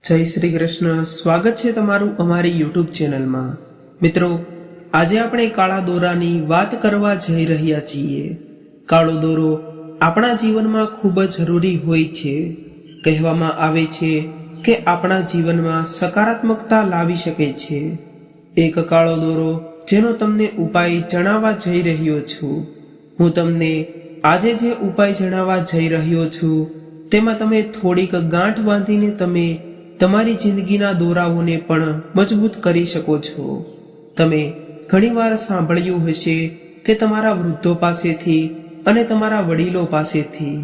જય શ્રી કૃષ્ણ. સ્વાગત છે તમારું અમારી યુટ્યુબ ચેનલમાં. મિત્રો, આજે આપણે કાળા દોરાની વાત કરવા જઈ રહ્યા છીએ. કાળો દોરો આપણા જીવનમાં ખૂબ જ જરૂરી હોય છે. કહેવામાં આવે છે કે આપણા જીવનમાં સકારાત્મકતા લાવી શકે છે. એક કાળો દોરો જેનો તમને ઉપાય જણાવવા જઈ રહ્યો છું. હું તમને આજે જે ઉપાય જણાવવા જઈ રહ્યો છું તેમાં તમે થોડીક ગાંઠ બાંધીને તમે તમારી જિંદગીના દોરાઓને પણ મજબૂત કરી શકો છો. તમે ઘણીવાર સાંભળ્યું હશે કે તમારા વૃદ્ધો પાસેથી અને તમારા વડીલો પાસેથી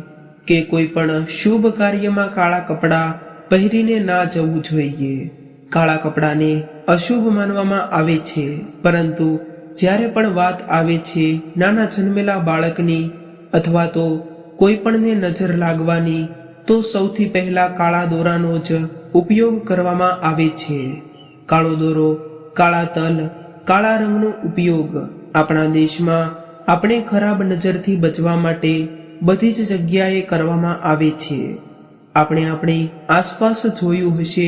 કે કોઈ પણ શુભ કાર્યમાં કાળા કપડાં પહેરીને ના જવું જોઈએ. કાળા કપડાને અશુભ માનવામાં આવે છે, પરંતુ જ્યારે પણ વાત આવે છે નાના જન્મેલા બાળકની અથવા તો કોઈ પણને નજર લાગવાની, તો સૌથી પહેલા કાળા દોરાનો જ ઉપયોગ કરવામાં આવે છે. કાળો દોરો, કાળા તલ, કાળા રંગનો ઉપયોગ આપણા દેશમાં આપણે ખરાબ નજરથી બચવા માટે બધી જ જગ્યાએ કરવામાં આવે છે. આપણે આપણી આસપાસ જોયું હશે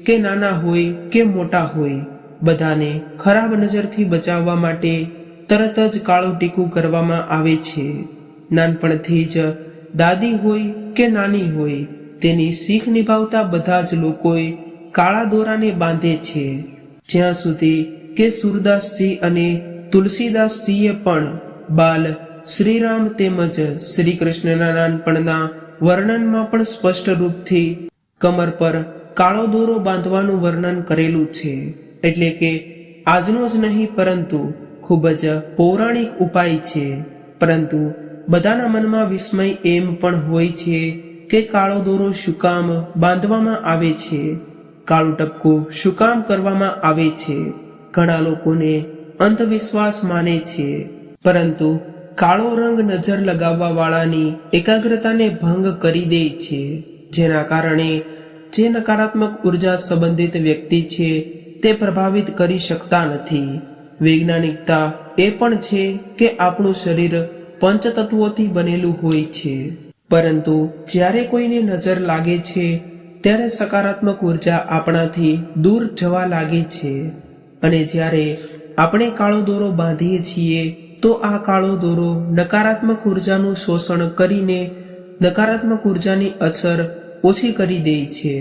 કે નાના હોય કે મોટા હોય, બધાને ખરાબ નજરથી બચાવવા માટે તરત જ કાળું ટીકું કરવામાં આવે છે. નાનપણથી જ દાદી હોય કે નાની હોય, તેની શીખ નિભાવતા બધા જ લોકોએ કાળા દોરાને બાંધે છે. જ્યાં સુધી કે સુરદાસજી અને તુલસીદાસજીએ પણ બાલ શ્રીરામ તેમજ શ્રી કૃષ્ણના નાનપણના વર્ણનમાં પણ સ્પષ્ટ રૂપથી કમર પર કાળો દોરો બાંધવાનું વર્ણન કરેલું છે. એટલે કે આજનો જ નહીં, પરંતુ ખૂબ જ પૌરાણિક ઉપાય છે. પરંતુ બધાના મનમાં વિસ્મય એમ પણ હોય છે કે કાળો દોરો શું કામ બાંધવામાં આવે છે, કાળું ટપકું શું કામ કરવામાં આવે છે. ઘણા લોકોને અંધવિશ્વાસ માને છે, પરંતુ કાળો રંગ નજર લગાવવા વાળાની એકાગ્રતાને ભંગ કરી દે છે, જેના કારણે જે નકારાત્મક ઉર્જા સંબંધિત વ્યક્તિ છે તે પ્રભાવિત કરી શકતા નથી. વૈજ્ઞાનિકતા એ પણ છે કે આપણું શરીર પંચતત્વોથી બનેલું હોય છે, પરંતુ જ્યારે કોઈને નજર લાગે છે ત્યારે સકારાત્મક ઉર્જા આપણાથી દૂર જવા લાગે છે. અને જ્યારે આપણે કાળો દોરો બાંધીએ છીએ તો આ કાળો દોરો નકારાત્મક ઉર્જાનું શોષણ કરીને નકારાત્મક ઉર્જાની અસર ઓછી કરી દે છે.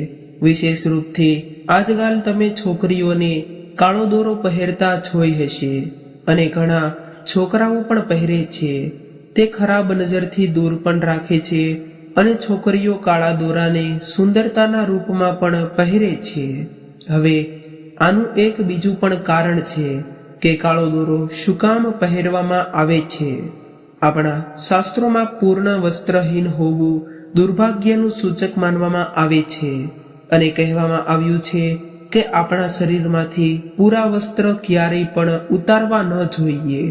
વિશેષ રૂપથી આજકાલ તમે છોકરીઓને કાળો દોરો પહેરતા જોઈ હશે, અને ઘણા છોકરાઓ પણ પહેરે છે. તે ખરાબ નજરથી દૂર પણ રાખે છે, અને છોકરીઓ કાળા દોરાને સુંદરતાના રૂપમાં પણ પહેરે છે. હવે આનું એક બીજું પણ કારણ છે કે કાળો દોરો શું કામ પહેરવામાં આવે છે. આપણા શાસ્ત્રોમાં પૂર્ણ વસ્ત્રહીન હોવું દુર્ભાગ્યનું સૂચક માનવામાં આવે છે, અને કહેવામાં આવ્યું છે કે આપણા શરીરમાંથી પૂરા વસ્ત્ર ક્યારેય પણ ઉતારવા ન જોઈએ.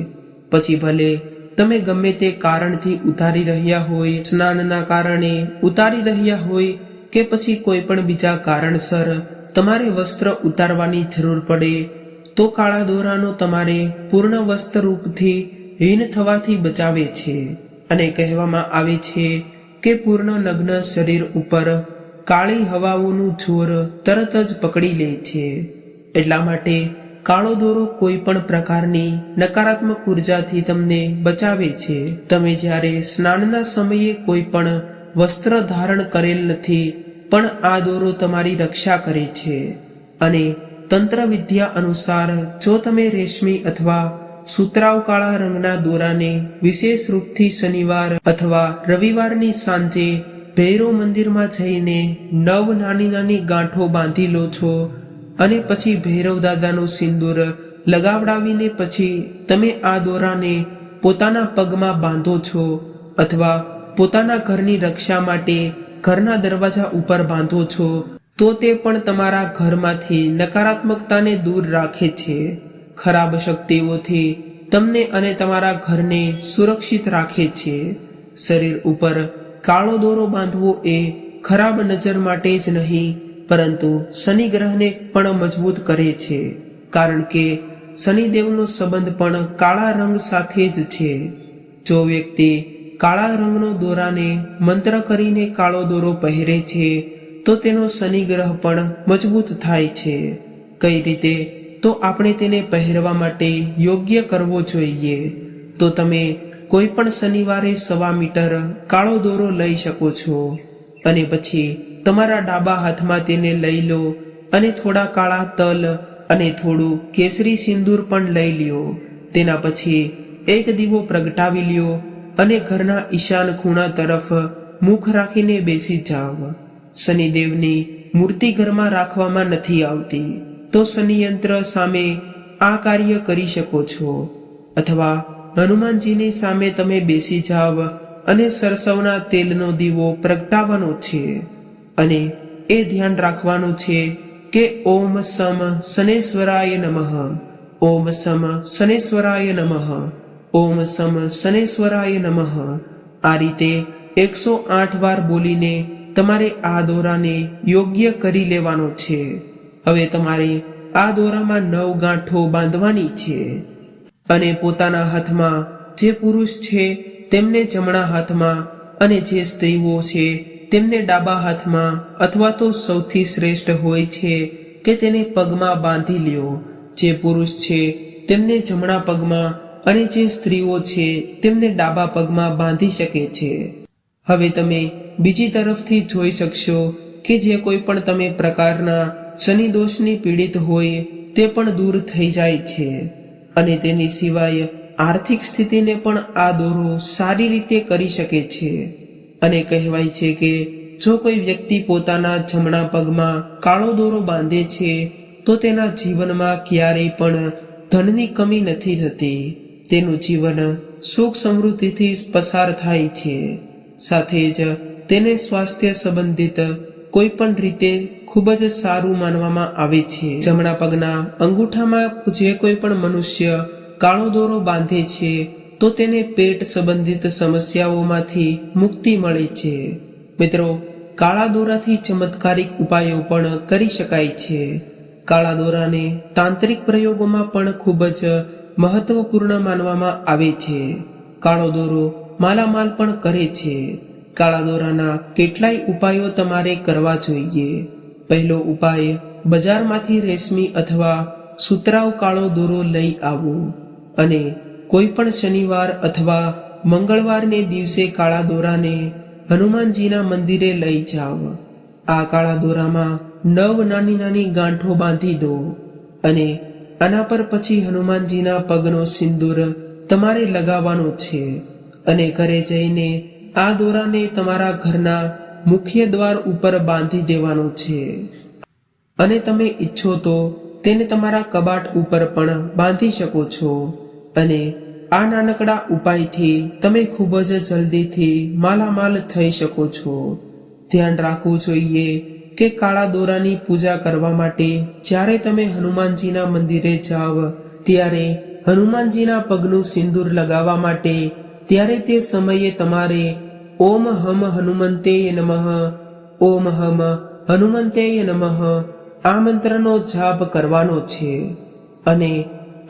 પછી ભલે તમે ગમે તે કારણથી ઉતારી રહ્યા હોય, સ્નાનના કારણે ઉતારી રહ્યા હોય કે પછી કોઈ પણ બીજા કારણસર તમારે વસ્ત્ર ઉતારવાની જરૂર પડે, તો કાળા દોરાનો તમારે પૂર્ણ વસ્ત્ર રૂપથી હીન થવાથી બચાવે છે. અને કહેવામાં આવે છે કે પૂર્ણ નગ્ન શરીર ઉપર કાળી હવાઓનું જોર તરત જ પકડી લે છે. એટલા માટે કાળો દોરો કોઈ પણ પ્રકારની નકારાત્મક ઉર્જાથી તમને બચાવે છે. તમે જ્યારે સ્નાનના સમયે કોઈ પણ વસ્ત્ર ધારણ કરેલ નથી, પણ આ દોરો તમારી રક્ષા કરે છે. અને તંત્ર વિદ્યા અનુસાર જો તમે રેશમી અથવા સુતરાઉ કાળા રંગના દોરાને વિશેષ રૂપથી શનિવાર અથવા રવિવારની સાંજે ભૈરવ મંદિરમાં જઈને 9 નાની નાની ગાંઠો બાંધી લો છો, અને પછી ભૈરવ દાદાનું સિંદૂર લગાવડાવીને પછી તમે આ દોરાને પોતાના પગમાં બાંધો છો, અથવા પોતાના ઘરની રક્ષા માટે ઘરના દરવાજા ઉપર બાંધો છો, તો તે પણ તમારા ઘરમાંથી નકારાત્મકતાને દૂર રાખે છે. ખરાબ શક્તિઓથી તમને અને તમારા ઘરને સુરક્ષિત રાખે છે. શરીર ઉપર કાળો દોરો બાંધવો એ ખરાબ નજર માટે જ નહીં, પરંતુ શનિ ગ્રહને પણ મજબૂત કરે છે, કારણ કે શનિદેવનો સંબંધ પણ કાળા રંગ સાથે જ છે. જો વ્યક્તિ કાળા રંગનો દોરાને મંત્ર કરીને કાળો દોરો પહેરે છે તો તેનો શનિ ગ્રહ પણ મજબૂત થાય છે. કઈ રીતે? તો આપણે તેને પહેરવા માટે યોગ્ય કરવો જોઈએ. તો તમે કોઈ પણ શનિવારે 1.25 મીટર કાળો દોરો લઈ શકો છો અને પછી તમારા ડાબા હાથમાં તેને લઈ લો અને થોડા કાળા તલ અને થોડું કેસરી સિંદૂર પણ લઈ લ્યો. તેના પછી એક દીવો પ્રગટાવી લ્યો અને ઘરના ઈશાન ખૂણા તરફ મુખ રાખીને બેસી જાઓ. શનિદેવની મૂર્તિ ઘરમાં રાખવામાં નથી આવતી, તો શનિયંત્ર સામે આ કાર્ય કરી શકો છો. અથવા હનુમાનજીની સામે તમે બેસી જાવ અને સરસવના તેલનો દીવો પ્રગટાવવાનો છે અને એ ધ્યાન રાખવાનું છે કે ઓમ સમ શનેશ્વરાય નમઃ, ઓમ સમ શનેશ્વરાય નમઃ, ઓમ સમ શનેશ્વરાય નમઃ. આ રીતે 108 વાર બોલીને તમારે આ દોરાને યોગ્ય કરી લેવાનો છે. હવે તમારે આ દોરામાં 9 ગાંઠો બાંધવાની છે અને પોતાના હાથમાં, જે પુરુષ છે તેમને જમણા હાથમાં અને જે સ્ત્રીઓ છે તેમને ડાબા હાથમાં, અથવા તો સૌથી શ્રેષ્ઠ હોય છે કે તેને પગમાં બાંધી લ્યો. જે પુરુષ છે તેમને જમણા પગમાં અને જે સ્ત્રીઓ છે તેમને ડાબા પગમાં બાંધી શકે છે. હવે તમે બીજી તરફથી જોઈ શકશો કે જે કોઈ પણ તમે પ્રકારના શનિ દોષની પીડિત હોય તે પણ દૂર થઈ જાય છે. અને તેની સિવાય આર્થિક સ્થિતિને પણ આ દોરો સારી રીતે કરી શકે છે. અને કહેવાય છે કે જો કોઈ વ્યક્તિ પોતાના જમણા પગમાં કાળો દોરો બાંધે છે તો તેના જીવનમાં ક્યારેય પણ ધનની કમી નથી થતી. તેનું જીવન સુખ સમૃદ્ધિથી પસાર થાય છે. સાથે જ તેને સ્વાસ્થ્ય સંબંધિત કોઈ પણ રીતે ખૂબ જ સારું માનવામાં આવે છે. જમણા પગના અંગૂઠામાં જે કોઈ પણ મનુષ્ય કાળો દોરો બાંધે છે તો તેને પેટ સંબંધિત સમસ્યાઓમાંથી મુક્તિ મળે છે. મિત્રો, કાળા દોરાથી ચમત્કારિક ઉપાયો પણ કરી શકાય છે. કાળા દોરાને તાંત્રિક પ્રયોગોમાં પણ ખૂબ જ મહત્વપૂર્ણ માનવામાં આવે છે. કાળો દોરો માલામાલ પણ કરે છે. કાળા દોરાના કેટલાય ઉપાયો તમારે કરવા જોઈએ. પહેલો ઉપાય, બજારમાંથી રેશમી અથવા સુતરાઉ કાળો દોરો લઈ આવો અને કોઈ પણ શનિવાર અથવા મંગળવારને દિવસે કાળા દોરાને હનુમાનજીના મંદિરે લઈ જાઓ. આ કાળા દોરામાં 9 નાની નાની ગાંઠો બાંધી દો અને આના પર પછી હનુમાનજીના પગનો સિંદૂર તમારે લગાવવાનો છે અને ઘરે જઈને આ દોરાને તમારા ઘરના મુખ્ય દ્વાર ઉપર બાંધી દેવાનો છે. અને તમે ઈચ્છો તો તેને તમારા કબાટ ઉપર પણ બાંધી શકો છો. અને આ નાનકડા ઉપાયથી તમે ખૂબ જ જલ્દીથી માલામાલ થઈ શકો છો. ધ્યાન રાખવું જોઈએ કે કાળા દોરાની પૂજા કરવા માટે જ્યારે તમે હનુમાનજીના મંદિરે જાવ ત્યારે હનુમાનજીના પગનું સિંદૂર લગાવવા માટે ત્યારે તે સમયે તમારે ઓમ હમ હનુમંતેય નમઃ, ઓમ હમ હનુમંતેય નમઃ આ મંત્રનો જાપ કરવાનો છે. અને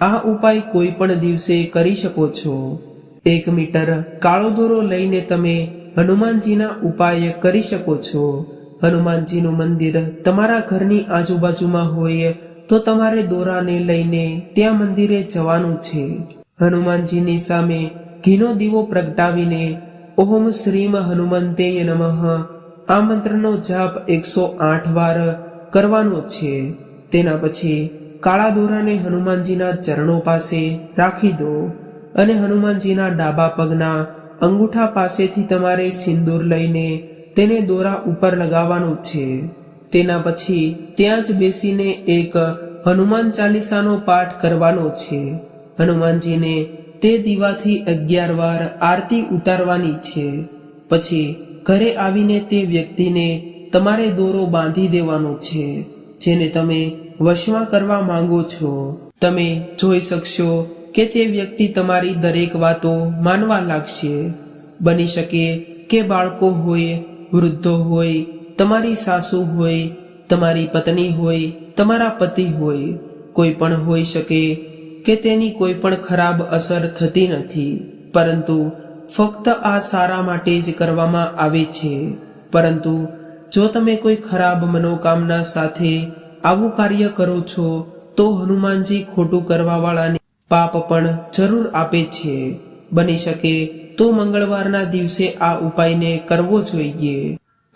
આ ઉપાય કોઈ પણ દિવસે કરી શકો છો. 1 મીટર કાળો દોરો લઈને તમે હનુમાનજીના ઉપાય કરી શકો છો. હનુમાનજીનું મંદિર તમારા ઘરની આજુબાજુમાં હોય તો તમારે દોરાને લઈને ત્યાં મંદિરે જવાનું છે. હનુમાનજીની સામે ઘીનો દીવો પ્રગટાવીને ઓમ શ્રીમ હનુમંતેય નમઃ આ મંત્રનો જાપ 108 વાર કરવાનો છે. તેના પછી કાળા દોરાને હનુમાનજીના ચરણો પાસે રાખી દો અને હનુમાનજીના ડાબા પગના અંગૂઠા પાસેથી તમારે સિંદૂર લઈને તેને દોરા ઉપર લગાવવાનું છે. તેના પછી ત્યાં જ બેસીને એક હનુમાન ચાલીસાનો પાઠ કરવાનો છે. હનુમાનજીને તે દીવાથી 11 વાર આરતી ઉતારવાની છે. પછી ઘરે આવીને તે વ્યક્તિને તમારે દોરો બાંધી દેવાનો છે જેને તમે વશમાં કરવા માંગો છો. તમે જોઈ શકશો કે તે વ્યક્તિ તમારી દરેક વાતો માનવા લાગશે. બની શકે કે બાળકો હોય, વૃદ્ધો હોય, તમારી સાસુ હોય, તમારી પત્ની હોય, તમારા પતિ હોય, કોઈ પણ હોઈ શકે કે તેની કોઈ પણ ખરાબ અસર થતી નથી, પરંતુ ફક્ત આ સારા માટે જ કરવામાં આવે છે. પરંતુ જો તમે કોઈ ખરાબ મનોકામના સાથે આવું કાર્ય કરો છો તો હનુમાનજી ખોટું કરવાવાળાને પાપ પણ જરૂર આપે છે. બની શકે તો મંગળવારના દિવસે આ ઉપાયને કરવો જોઈએ.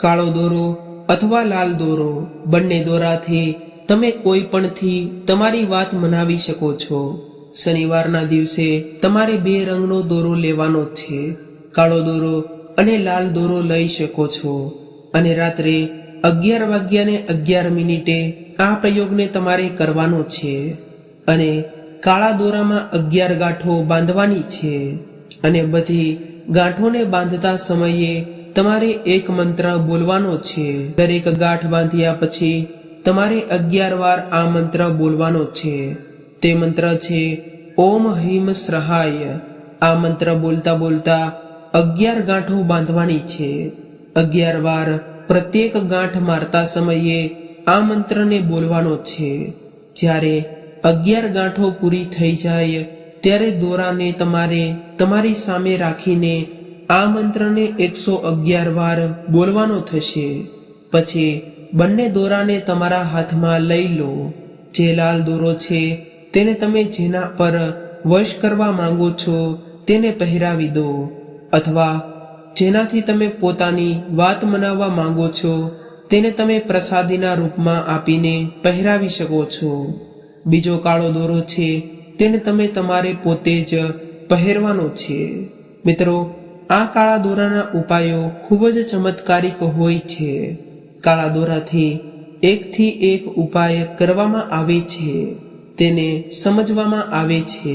કાળો દોરો અથવા લાલ દોરો બંને દોરાથી તમે કોઈ પણથી તમારી વાત મનાવી શકો છો. શનિવારના દિવસે તમારે 2 રંગનો દોરો લેવાનો છે. કાળો દોરો અને લાલ દોરો લઈ શકો છો અને રાત્રે 11:11 આ પ્રયોગને તમારે કરવાનો છે અને કાળા દોરામાં 11 ગાંઠો બાંધવાની છે અને બધી ગાંઠોને બાંધતા સમયે તમારે એક મંત્ર બોલવાનો છે. દરેક ગાંઠ બાંધ્યા પછી તમારે 11 વાર આ મંત્ર બોલવાનો છે. તે મંત્ર છે ઓમ હ્રીમ સ્વાહાય. આ મંત્ર બોલતા બોલતા 11 ગાંઠો બાંધવાની છે. 11 વાર પ્રત્યેક ગાંઠ મારતા સમયે આ મંત્રને બોલવાનો છે. જ્યારે 11 ગાંઠો પૂરી થઈ જાય ત્યારે દોરાને તમારે તમારી સામે રાખીને આ મંત્રને 111 વાર બોલવાનો થશે. પછી બંને દોરાને તમારા હાથમાં લઈ લો. જે લાલ દોરો છે તેને તમે જેના પર વશ કરવા માંગો છો તેને પહેરાવી દો અથવા જેનાથી તમે પોતાની વાત મનાવવા માંગો છો તેને તમે પ્રસાદીના રૂપમાં આપીને પહેરાવી શકો છો. બીજો કાળો દોરો છે તેને તમે તમારે પોતે જ પહેરવાનો છે. મિત્રો, આ કાળા દોરાના ઉપાયો ખૂબ જ ચમત્કારિક હોય છે. કાળા દોરાથી એકથી એક ઉપાય કરવામાં આવે છે, તેને સમજવામાં આવે છે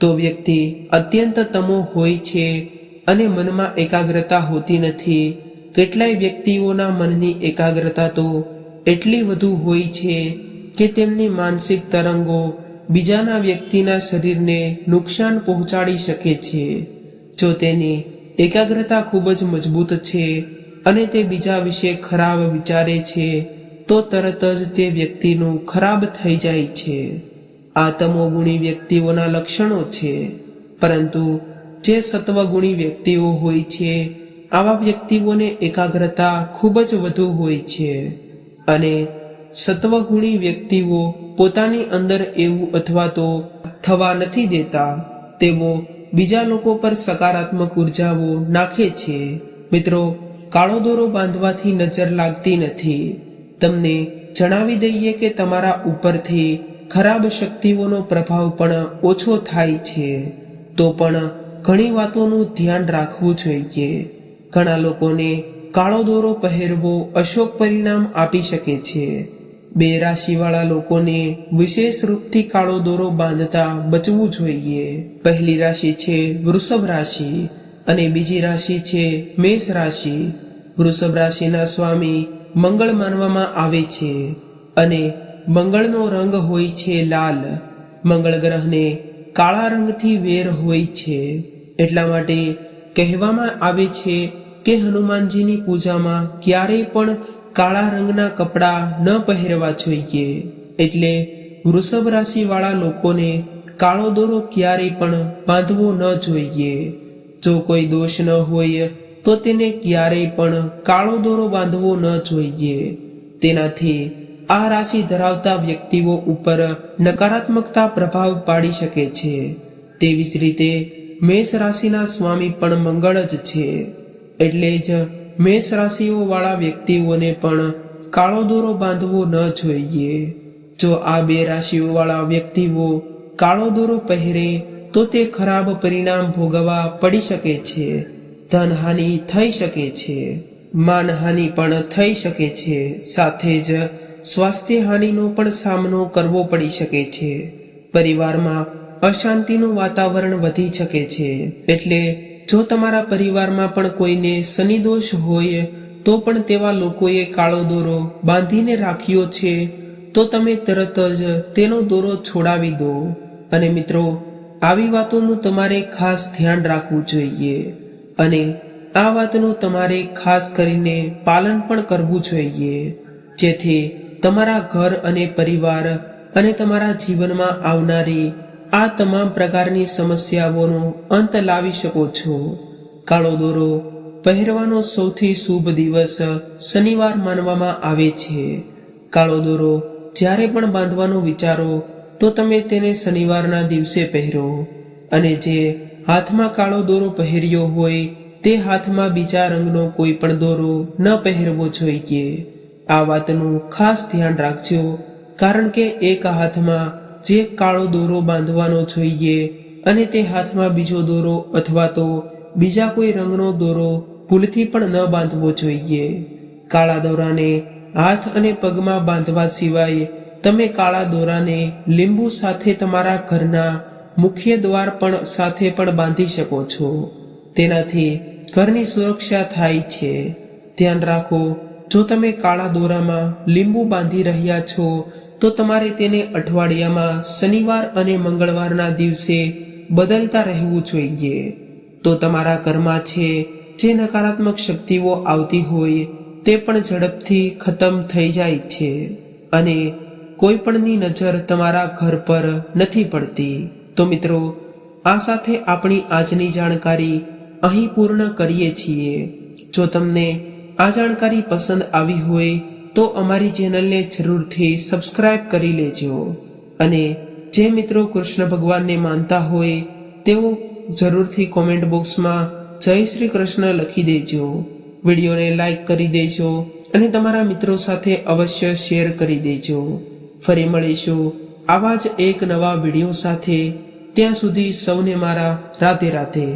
તો વ્યક્તિ અત્યંત તમો હોય છે અને મનમાં એકાગ્રતા હોતી નથી. કેટલાય વ્યક્તિઓના મનની એકાગ્રતા તો એટલી વધુ હોય છે કે તેમની માનસિક તરંગો બીજાના વ્યક્તિના શરીરને નુકસાન પહોંચાડી શકે છે. જો તેની એકાગ્રતા ખૂબ જ મજબૂત છે અને તે બીજા વિશે ખરાબ વિચારે છે તો તરત જ તે વ્યક્તિનું ખરાબ થઈ જાય છે. આ તમોગુણી વ્યક્તિઓના લક્ષણો છે. પરંતુ જે સત્વગુણી વ્યક્તિઓ હોય છે આવા વ્યક્તિઓને એકાગ્રતા ખૂબ જ વધુ હોય છે અને સત્વગુણી વ્યક્તિઓ પોતાની અંદર એવું અથવા તો થવા નથી દેતા. તેઓ બીજા લોકો પર સકારાત્મક ઉર્જાઓ નાખે છે. મિત્રો, કાળો દોરો બાંધવાથી નજર લાગતી નથી. તમને જણાવી દઈએ કે તમારા ઉપરથી ખરાબ શક્તિઓનો પ્રભાવ પણ ઓછો થાય છે. તો પણ ઘણી વાતોનું ધ્યાન રાખવું જોઈએ. ઘણા લોકોને કાળો દોરો પહેરવો અશુભ પરિણામ આપી શકે છે. 2 રાશિવાળા લોકોને વિશેષ રૂપથી કાળો દોરો બાંધતા બચવું જોઈએ. પહેલી રાશિ છે વૃષભ રાશિ અને બીજી રાશિ છે મેષ રાશિ. વૃષભ રાશિના સ્વામી મંગળ માનવામાં આવે છે અને મંગળનો રંગ હોય છે લાલ. મંગળ ગ્રહને કાળા રંગથી વેર હોય છે. એટલા માટે કહેવામાં આવે છે કે હનુમાનજીની પૂજામાં ક્યારેય પણ કાળા રંગના કપડાં ન પહેરવા જોઈએ. એટલે વૃષભ રાશિવાળા લોકોને કાળો દોરો ક્યારેય પણ બાંધવો ન જોઈએ. જો કોઈ દોષ ન હોય તો તેને ક્યારેય પણ કાળો દોરો બાંધવો ન જોઈએ. તેનાથી આ રાશિ ધરાવતા વ્યક્તિઓ ઉપર નકારાત્મકતા પ્રભાવ પાડી શકે છે. તેવી જ રીતે મેષ રાશિના સ્વામી પણ મંગળ જ છે. એટલે જ મેષ રાશિઓ વાળા વ્યક્તિઓને પણ કાળો દોરો બાંધવો ન જોઈએ. જો આ 2 રાશિઓ વાળા વ્યક્તિઓ કાળો દોરો પહેરે તો તે ખરાબ પરિણામ ભોગવવા પડી શકે છે. ધનહાનિ થઈ શકે છે, માનહાનિ પણ થઈ શકે છે, સાથે જ સ્વાસ્થ્ય હાનિનો પણ સામનો કરવો પડી શકે છે. પરિવારમાં અશાંતિનું વાતાવરણ વધી શકે છે. એટલે જો તમારા પરિવારમાં પણ કોઈને શનિ દોષ હોય તો પણ તેવા લોકોએ કાળો દોરો બાંધીને રાખ્યો છે તો તમે તરત જ તેનો દોરો છોડાવી દો. અને મિત્રો, આવી વાતોનું તમારે ખાસ ધ્યાન રાખવું જોઈએ અને આ વાતનું તમારે ખાસ કરીને પાલન પણ કરવું જોઈએ, જેથી તમારા ઘર અને પરિવાર અને તમારા જીવનમાં આવનારી આ તમામ પ્રકારની સમસ્યાઓનો અંત લાવી શકો છો. કાળો દોરો પહેરવાનો સૌથી શુભ દિવસ શનિવાર માનવામાં આવે છે. કાળો દોરો જ્યારે પણ બાંધવાનો વિચારો તો તમે તેને શનિવારના દિવસે પહેરો, અને જે હાથમાં કાળો દોરો પહેર્યો હોય તે હાથમાં બીજા રંગનો કોઈ પણ દોરો ન પહેરવો જોઈએ. આ વાતનું ખાસ ધ્યાન રાખજો, કારણ કે એક હાથમાં જે કાળો દોરો બાંધવાનો જોઈએ અને તે હાથમાં બીજો દોરો અથવા તો બીજા કોઈ રંગનો દોરો ભૂલથી પણ ન બાંધવો જોઈએ. કાળા દોરાને હાથ અને પગમાં બાંધવા સિવાય તમે કાળા દોરાને લીંબુ સાથે તમારા ઘરના મુખ્ય દ્વાર પણ સાથે પણ બાંધી શકો છો. તેનાથી ઘરની સુરક્ષા થાય છે. ધ્યાન રાખો, જો તમે કાળા દોરામાં લીંબુ બાંધી રહ્યા છો તો તમારે તેને અઠવાડિયામાં શનિવાર અને મંગળવારના દિવસે બદલતા રહેવું જોઈએ. તો તમારા ઘરમાં છે જે નકારાત્મક શક્તિઓ આવતી હોય તે પણ ઝડપથી ખતમ થઈ જાય છે અને કોઈ પણની નજર તમારા ઘર પર નથી પડતી. તો મિત્રો, આ સાથે આપણી આજની જાણકારી અહીં પૂર્ણ કરીએ છીએ. જો તમને આ જાણકારી પસંદ આવી હોય તો અમારી ચેનલને જરૂરથી સબસ્ક્રાઇબ કરી લેજો, અને જે મિત્રો કૃષ્ણ ભગવાનને માનતા હોય તેઓ જરૂરથી કોમેન્ટ બોક્સમાં જય શ્રી કૃષ્ણ લખી દેજો. વિડીયોને લાઈક કરી દેજો અને તમારા મિત્રો સાથે અવશ્ય શેર કરી દેજો. ફરી મળીશું આવા જ એક નવા વિડીયો સાથે. ત્યાં સુધી સૌને મારા રાધે રાધે.